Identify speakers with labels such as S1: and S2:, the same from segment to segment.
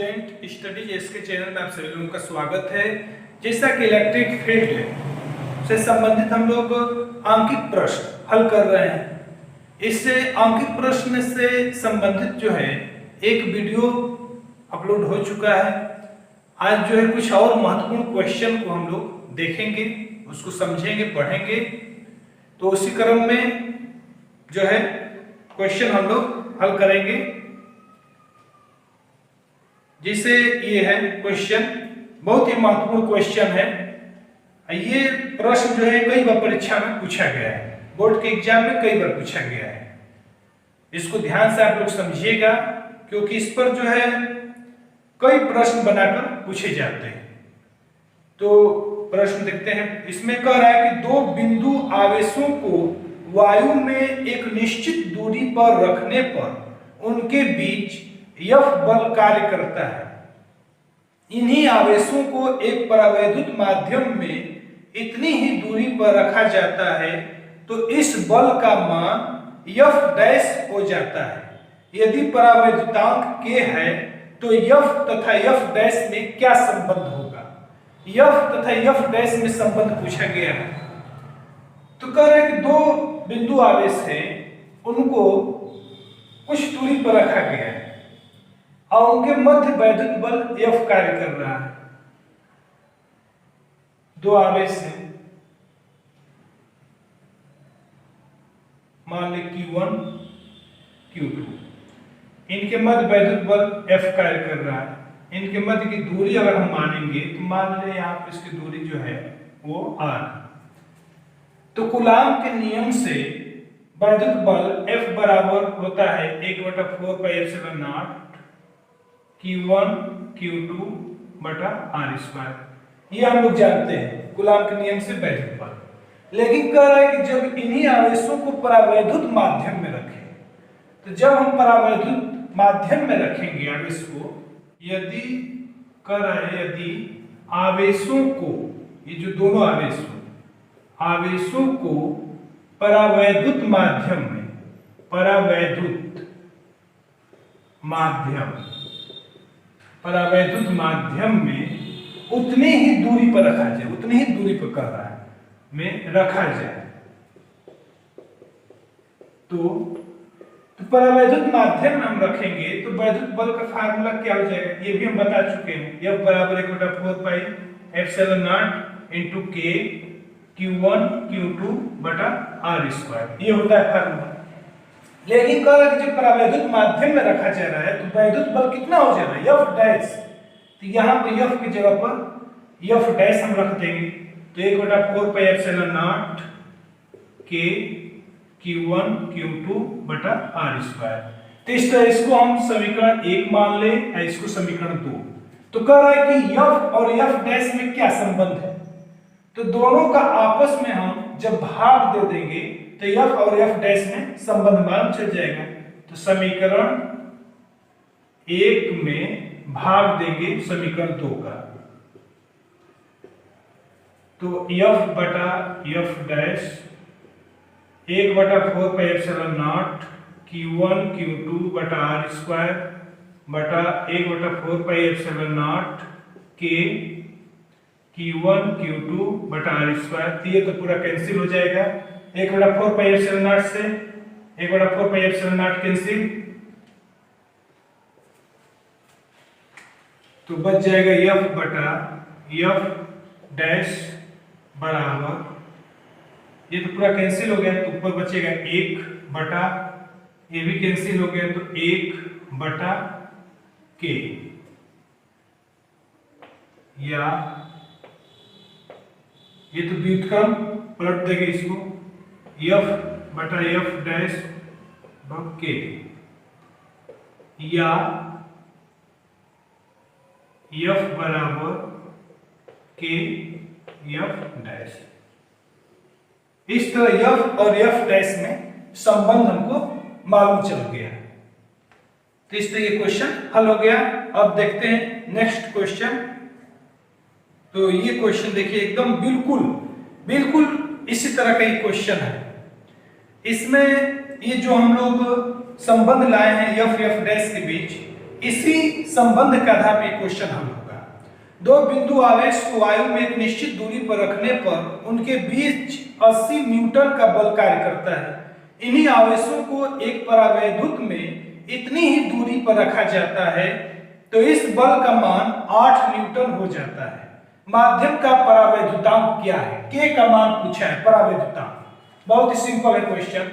S1: Student studies इसके channel में आप सभी लोगों का स्वागत है। जैसा कि इलेक्ट्रिक फील्ड से संबंधित हम लोग अंकित प्रश्न हल कर रहे हैं। इससे अंकित प्रश्न से संबंधित जो है एक वीडियो अपलोड हो चुका है। आज जो है कुछ और महत्वपूर्ण क्वेश्चन को हम लोग देखेंगे, उसको समझेंगे, पढ़ेंगे। तो उसी क्रम में जो है क्वेश्चन हम लोग हल करेंगे। जिसे ये है क्वेश्चन बहुत ही महत्वपूर्ण क्वेश्चन है। ये प्रश्न जो है कई बार परीक्षा में पूछा गया है, बोर्ड के एग्जाम में कई बार पूछा गया है। इसको ध्यान से आप लोग समझिएगा, क्योंकि इस पर जो है कई प्रश्न बनाकर पूछे जाते हैं। तो प्रश्न देखते हैं। इसमें कह रहा है कि दो बिंदु आवेशों को वायु में एक निश्चित दूरी पर रखने पर उनके बीच F बल कार्य करता है। इन्हीं आवेशों को एक परावैद्युत माध्यम में इतनी ही दूरी पर रखा जाता है तो इस बल का मान F डैश हो जाता है। यदि परावैद्युतांक K है तो F तथा F डैश में क्या संबंध होगा? F तथा F डैश में संबंध पूछा गया है। तो कह रहे हैं कि दो बिंदु आवेश हैं, उनको कुछ दूरी पर रखा गया है और उनके मध्य वैद्युत बल F कार्य कर रहा है। दो आवेश हैं, मान लें Q1 Q2, इनके मध्य वैद्युत बल F कार्य कर रहा है। इनके मध्य की दूरी अगर हम मानेंगे तो मान लें यहाँ पर इसकी दूरी जो है वो R। तो कूलाम के नियम से वैद्युत बल F बराबर होता है 1/4πε0 Q1 Q2 बटा R²। ये हम लोग जानते हैं कूलाम के नियम से वैद्युत बल। लेकिन कह रहा है कि जब इन्हीं आवेशों को परावैद्युत माध्यम में रखें, तो जब हम परावैद्युत माध्यम में रखेंगे आवेश को, यदि कह रहा है यदि आवेशों को, ये जो दोनों आवेशों को परावैद्युत माध्यम में, परावैद्युत माध्यम में उतनी ही दूरी पर रखा जाए, उतनी ही दूरी पर कर रहा है में रखा जाए तो परावैद्युत माध्यम में हम रखेंगे तो वैद्युत बल का फार्मूला क्या हो जाएगा? ये भी हम बता चुके हैं। F बराबर 1/4πε0 इंटू K Q1 Q2 बटा R², ये होता है फार्मूला। लेकिन कह रहा है कि जब परावैद्युत माध्यम में रखा जा रहा है तो वैद्युत बल कितना हो जा रहा है? F dash. तो यहाँ पर F की जगह पर F डैश हम रख देंगे, तो 1/4πε0 K Q1 Q2 बटा R²। तो इस तरह इसको हम समीकरण 1 मान ले, इसको समीकरण 2। तो कह रहा है कि F और F डैश में क्या संबंध है? तो दोनों का आपस में हम जब भाग दे देंगे तो F और F डैश में संबंध मालूम चल जाएगा। तो समीकरण 1 में भाग देंगे समीकरण 2 का, तो F बटा F डैश 1/4πε0 Q1 Q2 बटा R² बटा 1/4πε0 K Q1 Q2 बटा R²। ये तो पूरा कैंसिल हो जाएगा। 1/4πε0 से 1/4πε0 कैंसिल, तो बच जाएगा F बटा F डैश बराबर, ये तो पूरा कैंसिल हो गया तो ऊपर बचेगा 1 बटा, ये भी कैंसिल हो गया तो 1 बटा K, या ये तो व्युत्क्रम पलट देंगे इसको, F बटा F डैश K, या F बराबर K F डैश। इस तरह F और F डैश में संबंध हमको मालूम चल गया। तो इस तरह ये क्वेश्चन हल हो गया। अब देखते हैं नेक्स्ट क्वेश्चन। तो ये क्वेश्चन देखिए एकदम बिल्कुल इसी तरह का एक क्वेश्चन है। इसमें ये जो हम लोग संबंध लाए हैं F F डैश के बीच, इसी संबंध के आधार पर क्वेश्चन हल होगा। दो बिंदु आवेश को वायु में एक निश्चित दूरी पर रखने पर उनके बीच 80 न्यूटन का बल कार्य करता है। इन्हीं आवेशों को एक परावैद्युत में इतनी ही दूरी पर रखा जाता है तो इस बल का मान 8 न्यूटन हो जाता है। माध्यम का परावैद्युतांक क्या है? के का मान पूछा है, परावैद्युतांक। बहुत ही सिंपल है क्वेश्चन।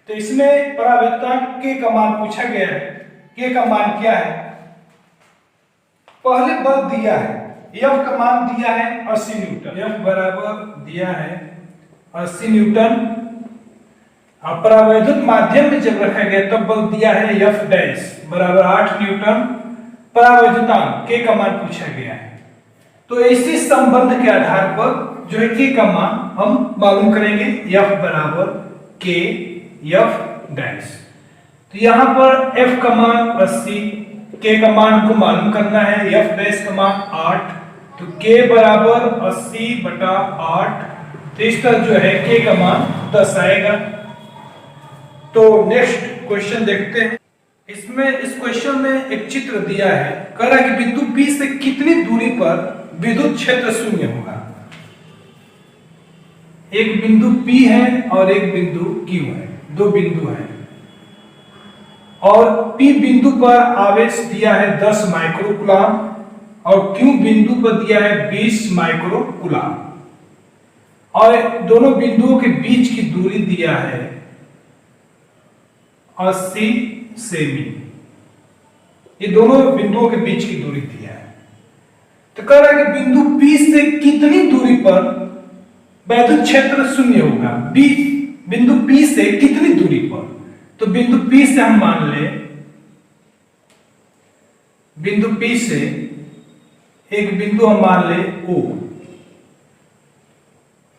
S1: तो इसमें परावैद्युतांक के का मान पूछा गया है। के का मान क्या है? पहले बल दिया है, F का मान दिया है 80 न्यूटन। F बराबर दिया है 80 न्यूटन। परावैद्युत माध्यम में जब रखा गया तब बल दिया है F डैश बराबर 8 न्यूटन। परावैद्युतांक के का मान पूछा गया है। तो इसी संबंध के आधार पर जो है के का मान हम मालूम करेंगे। F बराबर के F डैश। तो यहां पर F का मान 80, के का मान को मालूम करना है, F डैश का मान 8, तो के बराबर 80 बटा 8। तो इस तरह जो है के का मान 10 आएगा। तो नेक्स्ट क्वेश्चन देखते हैं। इसमें इस क्वेश्चन में एक चित्र दिया है, कह रहा है कि बिंदु P से कितनी दूरी पर विद्युत क्षेत्र शून्य होगा। एक बिंदु P है और एक बिंदु Q है, दो बिंदु हैं और P बिंदु पर आवेश दिया है 10 माइक्रोकूलम और Q बिंदु पर दिया है 20 माइक्रोकूलम और दोनों बिंदुओं के बीच की दूरी दिया है 80 सेमी। ये दोनों बिंदुओं के बीच की दूरी दिया है। तो कह रहा है कि बिंदु P से कितनी दूरी पर वैद्युत क्षेत्र शून्य होगा। बिंदु P से कितनी दूरी पर? तो बिंदु P से हम मान ले, बिंदु P से एक बिंदु हम मान ले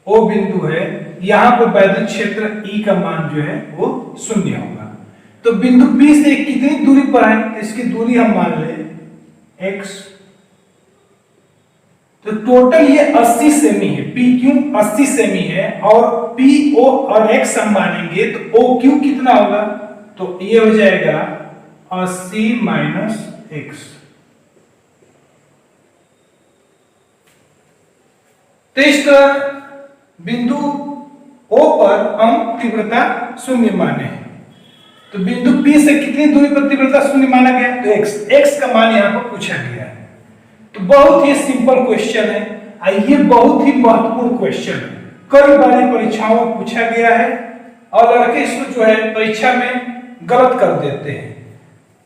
S1: O बिंदु है। यहां पर वैद्युत क्षेत्र E का मान जो है वो शून्य होगा। तो बिंदु P से कितनी दूरी पर है? इसकी दूरी हम मान ले x। तो टोटल ये 80 सेमी है। PQ 80 सेमी है और PO और x हम मानेंगे तो OQ कितना होगा? तो ये हो जाएगा 80 माइनस x। तो इस तरह बिंदु O पर हम तीव्रता शून्य माने हैं। तो बिंदु P से कितनी दूरी पर तीव्रता शून्य माना गया? तो x का मान यहां पर पूछा गया है। तो बहुत ही सिंपल क्वेश्चन है, ये बहुत ही महत्वपूर्ण क्वेश्चन है। कई बार परीक्षाओं में पूछा गया है और लड़के इसको जो है परीक्षा में गलत कर देते हैं।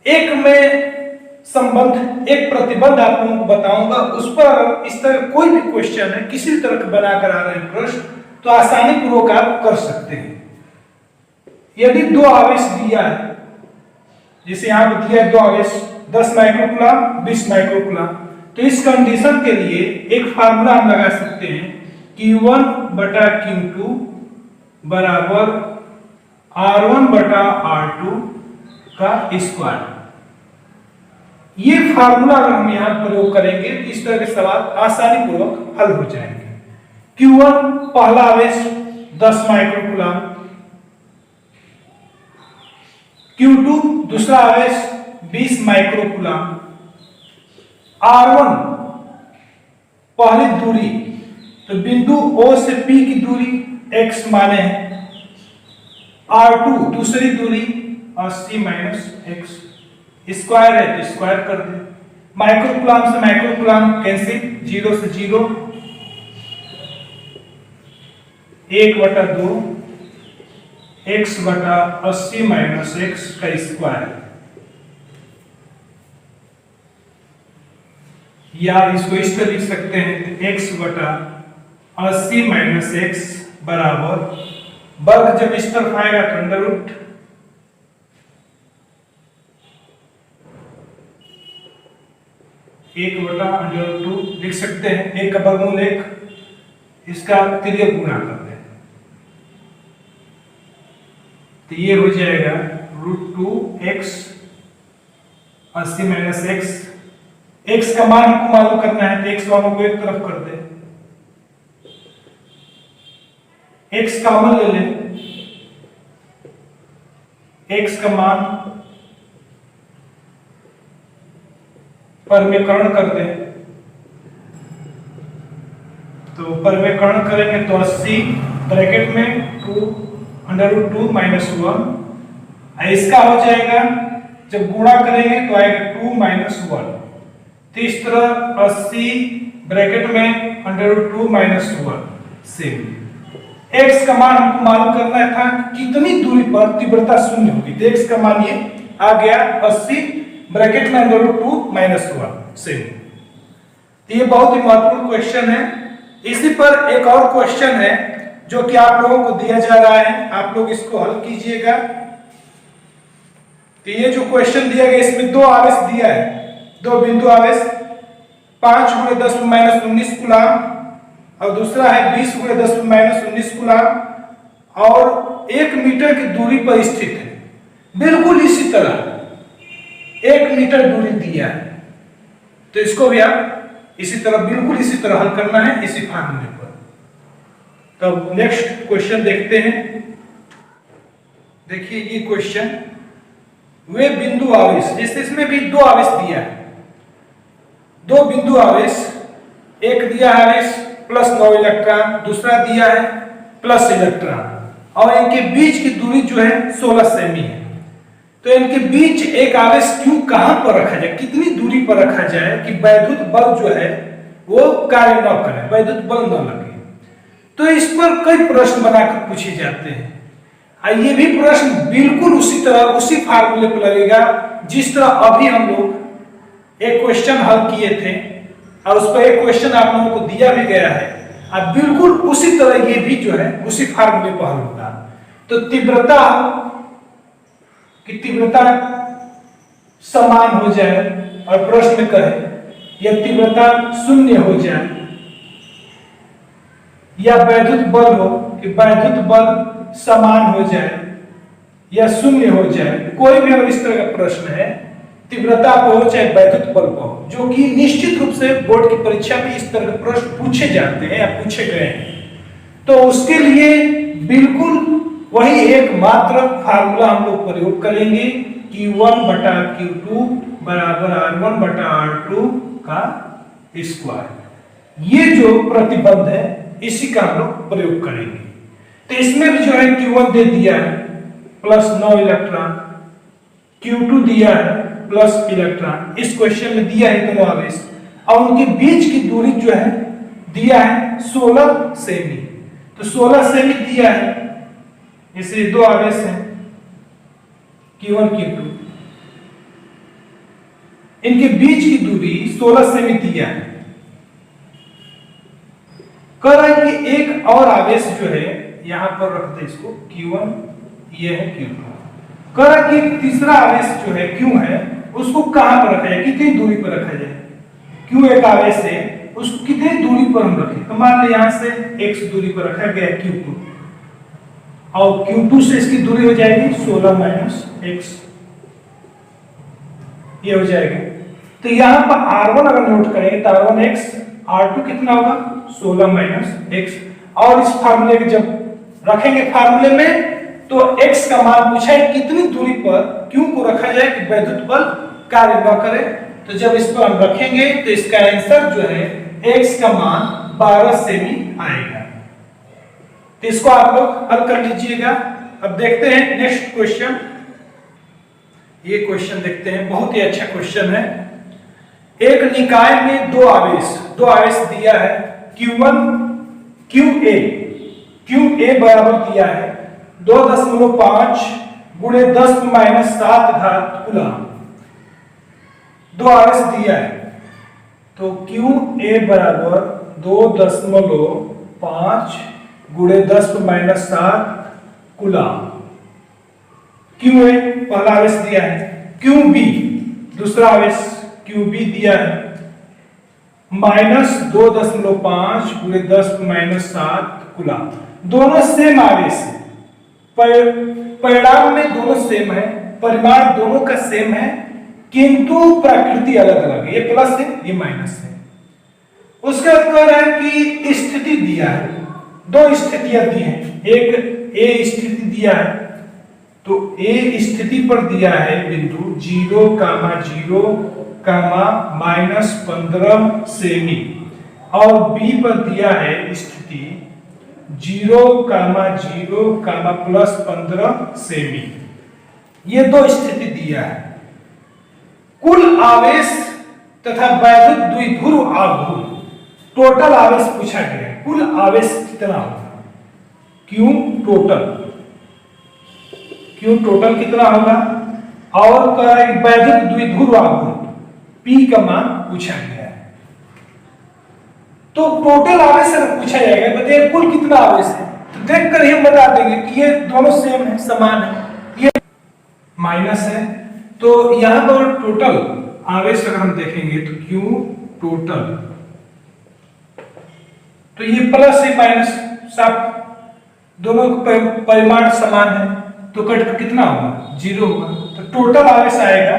S1: एक मैं संबंध, एक प्रतिबंध आप लोगों को बताऊंगा, उस पर अगर इस तरह कोई भी क्वेश्चन है किसी तरह का बनाकर आ रहे हैं प्रश्न, तो आसानी पूर्वक आप कर सकते हैं। यदि दो आवेश दिया है, जैसे यहां पर दिया है दो आवेश 10 माइक्रोकूलम 20 माइक्रोकूलम, तो इस कंडीशन के लिए एक फार्मूला हम लगा सकते हैं, Q1 बटा Q2 बराबर R1 बटा R2 का स्क्वायर। ये फार्मूला अगर हम यहां प्रयोग करेंगे तो इस तरह के सवाल आसानी पूर्वक हल हो जाएंगे। Q1 पहला आवेश 10 माइक्रोकूलम, Q2 दूसरा आवेश 20 माइक्रोकूलम, R1 पहली दूरी, तो बिंदु O से P की दूरी x माने हैं, R2 दूसरी दूरी 80 माइनस x, स्क्वायर है तो स्क्वायर कर दे। माइक्रोकूलम से माइक्रोकूलम कैंसिल, 0 से 0, 1/2 x बटा 80 माइनस x का स्क्वायर, या इसको इस तरह लिख सकते हैं x बटा 80 माइनस x बराबर, वर्ग जब इस तरफ आएगा तो अंडर रूट, एक बटा √2 लिख सकते हैं। एक का वर्गमूल 1, इसका तिर्यक गुणा कर दें तो ये हो जाएगा √2x 80 माइनस x का मान हमको मालूम करना है तो x वालों को एक तरफ कर दे, x कॉमन ले लें x का मान परमीकरण कर दें, तो परमीकरण करेंगे तो 80 ब्रैकेट में 2√2 माइनस 1, इसका हो जाएगा जब गुणा करेंगे तो आएगा 2 माइनस 1। तो इस तरह 80 ब्रैकेट में √2 माइनस 1 से x का मान हमको मालूम करना था कितनी दूरी पर तीव्रता शून्य होगी। तो x का मान ये आ गया 80 ब्रैकेट में √2 माइनस 1 से। तो ये बहुत ही महत्वपूर्ण क्वेश्चन है। इसी पर एक और क्वेश्चन है जो कि आप लोगों को दिया जा रहा है, आप लोग इसको हल कीजिएगा। तो ये जो क्वेश्चन दिया गया इसमें दो आवेश दिया है, दो बिंदु आवेश 5 × 10⁻19 कूलम और दूसरा है 20 × 10⁻19 कूलम और 1 मीटर की दूरी पर स्थित है। बिल्कुल इसी तरह 1 मीटर दूरी दिया है, तो इसको भी आप इसी तरह बिल्कुल इसी तरह हल करना है इसी फार्मूले पर। तब नेक्स्ट क्वेश्चन देखते हैं। देखिए ये क्वेश्चन, वे बिंदु आवेश, जैसे इसमें भी दो आवेश दिया है, दो बिंदु आवेश, एक दिया है आवेश +9 इलेक्ट्रॉन, दूसरा दिया है प्लस इलेक्ट्रॉन और इनके बीच की दूरी जो है 16 सेमी है। तो इनके बीच एक आवेश क्यों कहां पर रखा जाए, कितनी दूरी पर रखा जाए कि वैद्युत बल जो है वो कार्य न करे, वैद्युत बल न लगे। तो इस पर कई प्रश्न बनाकर पूछे जाते हैं। ये भी प्रश्न बिल्कुल उसी तरह उसी फार्मूले पर लगेगा जिस तरह अभी हम लोग एक क्वेश्चन हल किए थे और उस पर एक क्वेश्चन आप लोगों को दिया भी गया है। अब बिल्कुल उसी तरह ये भी जो है उसी फार्मूले पर हल होगा। तो तीव्रता की तीव्रता समान हो जाए और प्रश्न में कहे यह तीव्रता शून्य हो जाए या वैद्युत बल हो कि वैद्युत बल समान हो जाए या शून्य हो जाए, कोई भी अगर इस तरह का प्रश्न है, तीव्रता पर हो चाहे वैद्युत बल पर हो, जो कि निश्चित रूप से बोर्ड की परीक्षा में इस तरह के प्रश्न पूछे जाते हैं या पूछे गए हैं, तो उसके लिए बिल्कुल वही एकमात्र फार्मूला हम लोग प्रयोग करेंगे Q1/Q2 बराबर R1/R2 का स्क्वायर। ये जो प्रतिबंध है इसी का हम लोग प्रयोग करेंगे। तो इसमें भी जो है Q1 दे दिया है +9 इलेक्ट्रॉन, Q2 दिया है प्लस इलेक्ट्रॉन, इस क्वेश्चन में दिया है दोनों आवेश और उनके बीच की दूरी जो है दिया है 16 सेमी। तो 16 सेमी दिया है, इसे दो आवेश हैं Q1 Q2, इनके बीच की दूरी 16 सेमी दिया है। कह रहा है कि एक और आवेश जो है यहां पर रखते इसको Q1, ये है Q2। कह रहा है कि तीसरा आवेश जो है Q है उसको कहां पर रखा जाए, कितनी दूरी पर रखा जाए। Q एक आवेश है, उसको कितनी दूरी पर हम रखें, तो मान लो यहां से x दूरी पर रखा गया Q2 और Q2 से इसकी दूरी हो जाएगी 16 - x, ये हो जाएगा। तो यहां पर R1 अगर नोट करेंगे तो R1x, R2 कितना होगा 16 - x, और इस फार्मूले के जब रखेंगे फार्मूले में तो x का मान पूछा है कितनी दूरी पर Q को रखा जाए कि वैद्युत बल कार्य न करे। तो जब इस पर हम रखेंगे तो इसका आंसर जो है x का मान 12 सेमी आएगा। तो इसको आप लोग हल कर लीजिएगा। अब देखते हैं नेक्स्ट क्वेश्चन। ये क्वेश्चन देखते हैं, बहुत ही अच्छा क्वेश्चन है। एक निकाय में दो आवेश दिया है Q1 QA बराबर दिया है 2.5 × 10⁻7 कूलम, दो आवेश दिया है। तो QA बराबर 2.5 × 10⁻7 कूलम, QA पहला आवेश दिया है। QB दूसरा आवेश QB दिया है -2.5 × 10⁻7 कूलम। दोनों सेम आवेश है, परिणाम में दोनों सेम है, परिमाण दोनों का सेम है, किंतु प्रकृति अलग अलग है, ये प्लस है ये माइनस है। उसका कह रहा है कि स्थिति दिया है, दो स्थितियां दी हैं, एक ए स्थिति दिया है तो ए स्थिति पर दिया है बिंदु 0, 0, -15 सेमी, और बी पर दिया है स्थिति 0, 0, +15 सेमी। ये दो स्थिति दिया है। कुल आवेश तथा वैद्युत द्विध्रुव आघूर्ण, टोटल आवेश पूछा गया है। कुल आवेश कितना होगा? क्यों टोटल कितना होगा? और कह रहा है वैद्युत द्विध्रुव आघूर्ण P का मान पूछा गया है। तो टोटल आवेश पूछा जाएगा, बताइए कुल कितना आवेश है। तो देखकर ही हम बता देंगे कि ये दोनों सेम है, समान है, ये माइनस है। तो यहां पर टोटल आवेश अगर हम देखेंगे तो Q टोटल, तो ये प्लस है माइनस, सब दोनों परिमाण समान है, तो कट कितना होगा? 0 होगा। तो टोटल आवेश आएगा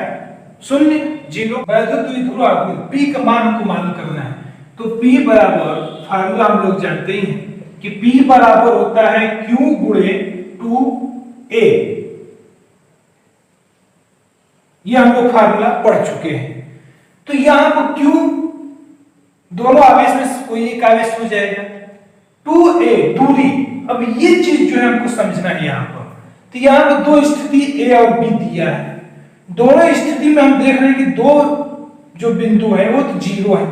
S1: 0, 0। वैद्युत द्विध्रुव आघूर्ण P का मान को मालूम करना है। तो P बराबर, फार्मूला हम लोग जानते ही हैं कि P बराबर होता है Q गुणे 2A। ये हम लोग फार्मूला पढ़ चुके हैं। तो यहां पर Q दोनों आवेश में कोई एक आवेश हो जाएगा, 2A दूरी। अब ये चीज जो है हमको समझना है यहां पर। तो यहां पर दो स्थिति A और B दिया है। दोनों स्थिति में हम देख रहे हैं कि दो जो बिंदु है वो तो 0 है।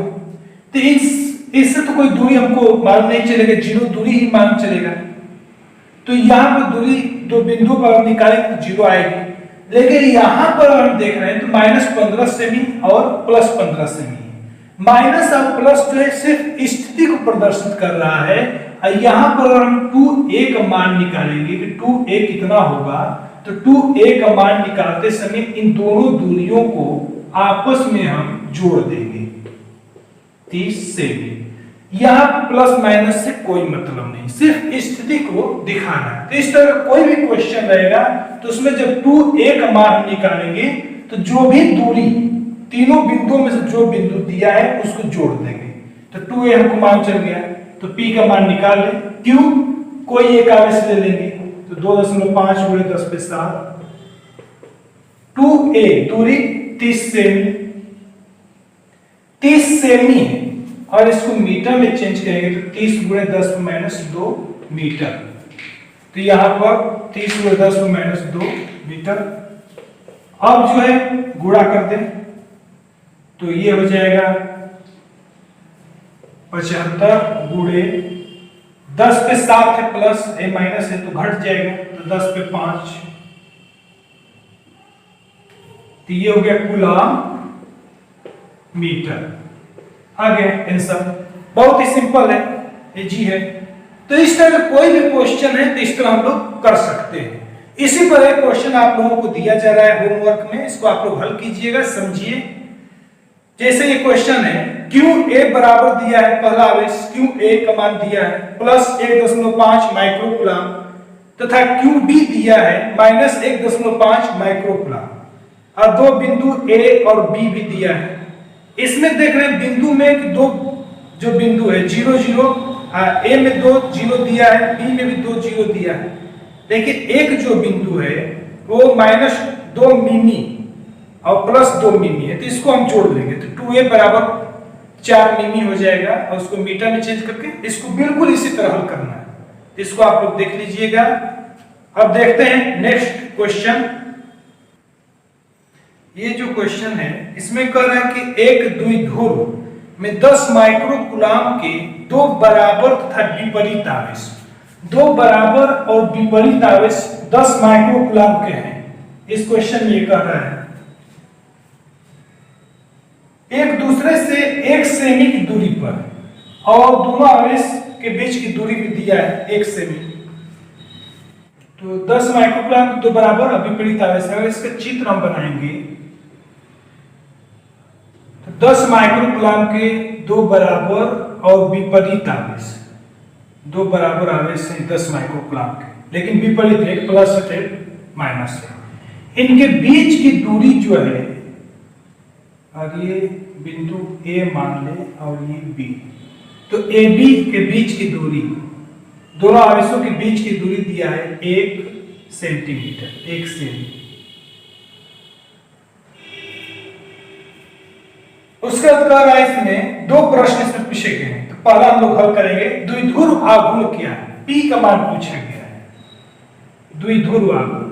S1: तो इससे तो कोई दूरी हमको मालूम नहीं चलेगा, 0 दूरी ही मालूम चलेगा। तो यहां पर दूरी दो बिंदु पर हम निकालें तो 0 आएगी। लेकिन यहां पर हम देख रहे हैं तो -15 सेमी और +15 सेमी। माइनस और प्लस जो है सिर्फ स्थिति को प्रदर्शित कर रहा है। यहां पर हम 2A का मान निकालेंगे कि 2A कितना होगा। तो 2A का मान निकालते समय इन दोनों दूरियों को आपस में हम जोड़ देंगे 30 सेमी। यहां प्लस माइनस से कोई मतलब नहीं, सिर्फ स्थिति को दिखाना है। तो इस तरह कोई भी क्वेश्चन रहेगा तो उसमें जब 2A का मान निकालेंगे तो जो भी दूरी तीनों बिंदुओं में से जो बिंदु दिया है उसको जोड़ देंगे। तो 2A हमको मान चल गया, तो P का मान निकाल लें। क्यों? कोई एक आवेश ले लेंगे तो 2.5 × 10⁷। 2A दूरी 30 सेमी, 30 सेमी है और इसको मीटर में चेंज करेंगे तो 30 × 10⁻2 मीटर। तो यहां पर 30 × 10⁻2 मीटर। अब जो है गुणा कर दें तो ये हो जाएगा 75 × 10 पे 7 है प्लस, ए माइनस है तो घट जाएगा, तो 10 पे 5। तो ये हो गया कूलम मीटर। आगे आंसर बहुत ही सिंपल है, इजी है। तो इस तरह कोई भी क्वेश्चन है तो इस तरह हम लोग कर सकते हैं। इसी पर एक क्वेश्चन आप लोगों को दिया जा रहा है होमवर्क में, इसको आप लोग हल कीजिएगा, समझिए। जैसे ये क्वेश्चन है QA बराबर दिया है, पहला आवेश QA का मान दिया है +1.5 माइक्रोकूलम तथा QB दिया है -1.5 माइक्रोकूलम, और दो बिंदु A और B भी दिया है। इसमें देख रहे हैं बिंदु में कि दो जो बिंदु है 0, 0, A में 2 0 दिया है, B में भी 2 0 दिया है। लेकिन एक जो बिंदु है वो -2 मिमी और +2 मिमी है, तो इसको हम जोड़ लेंगे तो 2A बराबर 4 मिमी हो जाएगा और उसको मीटर में चेंज करके इसको बिल्कुल इसी तरह हल करना है। तो इसको आप लोग देख लीजिएगा। अब देखते हैं नेक्स्ट क्वेश्चन। ये जो क्वेश्चन है इसमें कह रहा है कि एक द्विध्रुव में 10 माइक्रोकूलम के दो बराबर तथा विपरीत आवेश, दो बराबर और विपरीत आवेश 10 माइक्रोकूलम के हैं। इस क्वेश्चन में ये कह रहा है एक दूसरे से 1 सेमी की दूरी पर, और दोनों आवेश के बीच की दूरी भी दिया है 1 सेमी। तो 10 माइक्रोकूलम दो बराबर और विपरीत आवेश है। इसका चित्र हम बनाएंगे तो 10 माइक्रोकूलम के दो बराबर और विपरीत आवेश, दो बराबर आवेश है 10 माइक्रोकूलम के, लेकिन विपरीत है, प्लस है माइनस है। इनके बीच की दूरी जो है, और ये बिंदु A मान ले और ये B, तो AB के बीच की दूरी, दोनों आवेशों के बीच की दूरी दिया है 1 सेंटीमीटर, 1 सेमी। उसके बाद कह रहा है इसमें 2 प्रश्न इसमें पूछे गए हैं। तो पहला हम लोग हल करेंगे द्विध्रुव आघूर्ण क्या है, P का मान पूछा गया है। द्विध्रुव आघूर्ण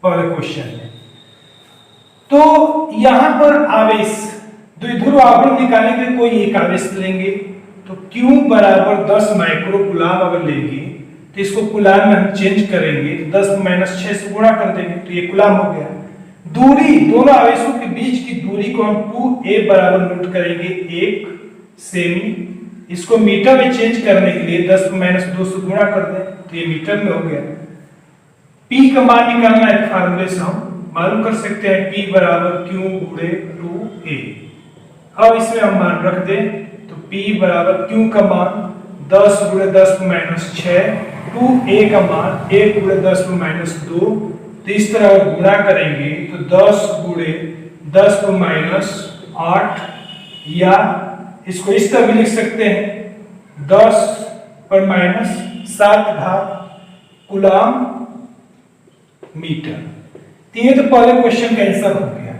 S1: पहले क्वेश्चन में। तो यहां पर आवेश, द्विध्रुव आघूर्ण निकालने के लिए कोई एक आवेश लेंगे, तो Q बराबर 10 माइक्रोकूलाम अगर लेंगे तो इसको कूलाम में हम चेंज करेंगे, 10 - 6 से गुणा कर देंगे तो ये कूलाम हो गया। दूरी, दोनों आवेशों के बीच की दूरी को हम 2a बराबर नोट करेंगे 1 सेमी। इसको मीटर में चेंज करने के लिए 10 - 2 से गुणा कर दें तो ये मीटर में हो गया। P का मान निकालना है, फार्मूले से हम मालूम कर सकते हैं P बराबर Q गुणे 2a। अब इसमें हम मान रख दें तो P बराबर Q का मान 10 × 10 - 6, 2a का मान 1 × 10 - 2। तो इस तरह गुणा करेंगे तो 10 × 10 - 8, या इसको इस तरह भी लिख सकते हैं 10 पर -7 घात कूलाम मीटर। तो ये तो पहले क्वेश्चन का आंसर हो गया।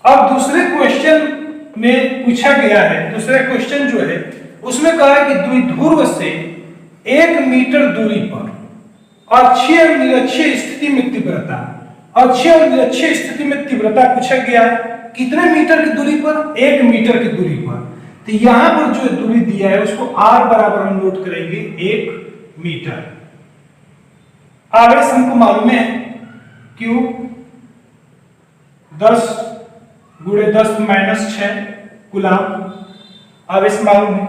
S1: अब दूसरे क्वेश्चन में पूछा गया है, दूसरा क्वेश्चन जो है उसमें कहा है कि द्विध्रुव से 1 मीटर दूरी पर अक्षीय और निरक्षीय स्थिति में तीव्रता, अक्षीय और निरक्षीय स्थिति में तीव्रता पूछा गया है। कितने मीटर की दूरी पर? 1 मीटर की दूरी पर। तो यहां पर जो दूरी दिया है उसको r बराबर हम नोट करेंगे 1 मीटर। आवेश हमको मालूम है Q 10 × 10 - 6 कूलाम आवेश मालूम है।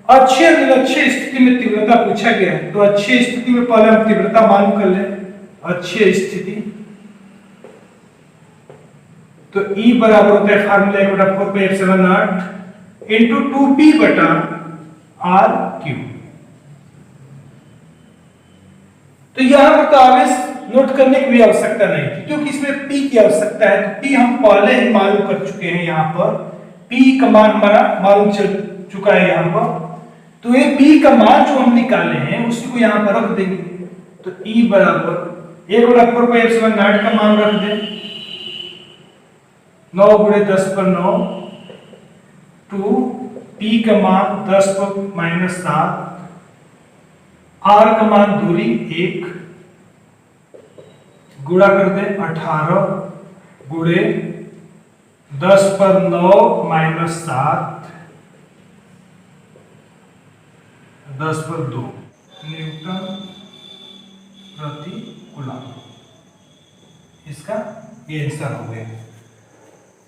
S1: अक्षीय और निरक्षीय स्थिति में तीव्रता पूछा गया है, तो अक्षीय स्थिति में पहले हम तीव्रता मालूम कर लें। अक्षीय स्थिति तो E बराबर होता है फार्मूला 1/4πε0 इंटू 2p/r3। तो यहां पर तो आवेश नोट करने की भी आवश्यकता नहीं थी क्योंकि इसमें P की आवश्यकता है। तो P हम पहले ही मालूम कर चुके हैं, यहां पर P का मान हमारा मालूम चल चुका है यहां पर। तो ये P का मान जो हम निकाले हैं उसी को यहां पर रख देंगे। तो E बराबर 1/4πε0 का मान रख दें 9 × 10⁻9 टू P का मान 10⁻7, R का मान दूरी 1, गुणा कर दें 18 गुणे 10⁻9 - 7 10/2 न्यूटन प्रति कूलम। इसका ये आंसर हो गया।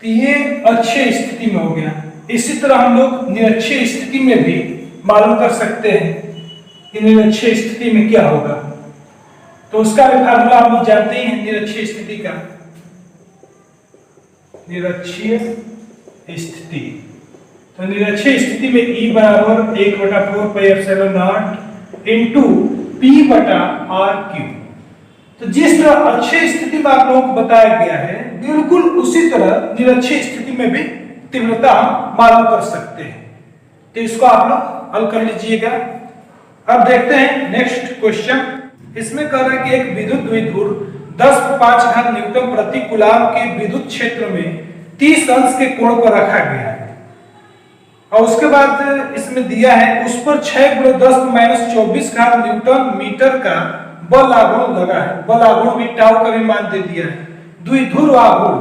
S1: तो ये अक्षीय स्थिति में हो गया। इसी तरह हम लोग निरक्षीय स्थिति में भी मालूम कर सकते हैं कि निरक्षीय स्थिति में क्या होगा। तो उसका भी फार्मूला हम लोग जानते ही हैं निरक्षीय स्थिति का। निरक्षीय स्थिति, तो निरक्षीय स्थिति में E बराबर 1/4πε0 इंटू P/r3। तो जिस तरह अक्षीय स्थिति में आप लोगों को बताया गया है बिल्कुल उसी तरह निरक्षीय स्थिति में भी तीव्रता हम मालूम कर सकते हैं। तो इसको आप लोग हल कर लीजिएगा। अब देखते हैं नेक्स्ट क्वेश्चन। इसमें कह रहा है कि एक विद्युत द्विध्रुव 10⁵ न्यूटन प्रति कूलाम के विद्युत क्षेत्र में 30 अंश के कोण पर रखा गया है और उसके बाद इसमें दिया है उस पर 6 × 10 - 24 न्यूटन मीटर का बल आघूर्ण लगा है। बल आघूर्ण भी टाउ का भी मान दे दिया है। द्विध्रुव आघूर्ण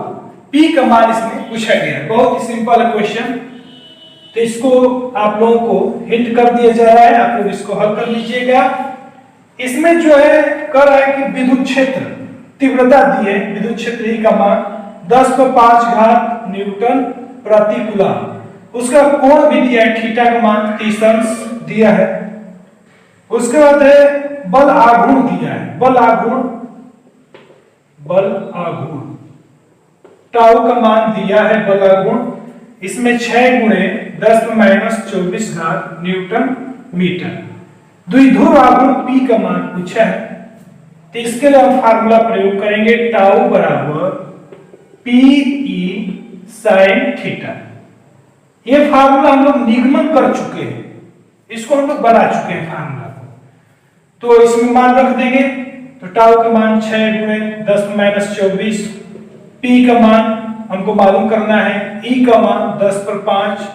S1: P का मान इसमें पूछा गया है। बहुत ही सिंपल है क्वेश्चन। तो इसको आप लोगों को हिंट कर दिया जा रहा है, आप लोग इसको हल कर लीजिएगा। इसमें जो है कह रहा है कि विद्युत क्षेत्र तीव्रता दी है, विद्युत क्षेत्र E का मान 10⁵ न्यूटन प्रति कूलम। उसका कोण भी दिया है, थीटा का मान 30 अंश दिया है। उसके बाद है बल आघूर्ण दिया है। बल आघूर्ण टाउ का मान दिया है बल आघूर्ण। इसमें 6 × 10 - 24 न्यूटन मीटर। द्विध्रुव आघूर्ण P का मान पूछा है, तो इसके लिए हम फार्मूला प्रयोग करेंगे टाउ बराबर PE sin थीटा। ये फार्मूला हम लोग निगमन कर चुके हैं, इसको हम लोग बना चुके हैं फार्मूला को। तो इसमें मान रख देंगे तो टाउ का मान 6 गुणे 10 माइनस 24, पी का मान हमको मालूम करना है, ई का मान 10 पर 5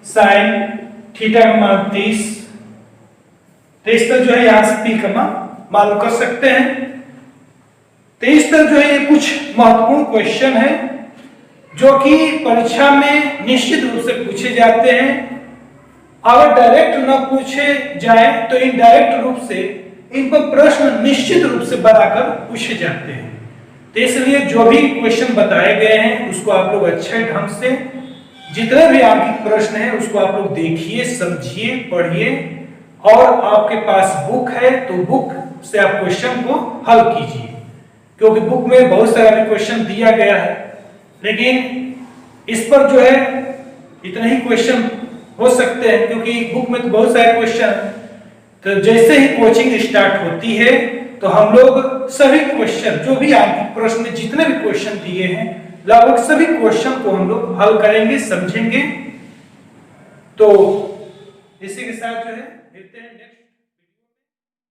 S1: साइन थीटा का मान 30। तो इस तरह जो है यहाँ से पी का मान मालूम कर सकते हैं। तो इस तरह जो है ये कुछ महत्वपूर्ण क्वेश्चन है जो कि परीक्षा में निश्चित रूप से पूछे जाते हैं। अगर डायरेक्ट न पूछे जाए तो इनडायरेक्ट रूप से इन पर प्रश्न निश्चित रूप से बनाकर पूछे जाते हैं। तो इसलिए जो भी क्वेश्चन बताए गए हैं उसको आप लोग अच्छे ढंग से, जितने भी आपके प्रश्न हैं उसको आप लोग देखिए, समझिए, पढ़िए, और आपके पास बुक है तो बुक से आप क्वेश्चन को हल कीजिए, क्योंकि बुक में बहुत सारे क्वेश्चन दिया गया है, लेकिन इस पर जो है इतने ही क्वेश्चन हो सकते हैं, क्योंकि बुक में तो बहुत सारे क्वेश्चन। तो जैसे ही कोचिंग स्टार्ट होती है तो हम लोग सभी क्वेश्चन, जो भी आपके प्रश्न में जितने भी क्वेश्चन दिए हैं, लगभग सभी क्वेश्चन को हम लोग हल करेंगे, समझेंगे। तो इसी के साथ जो है मिलते हैं नेक्स्ट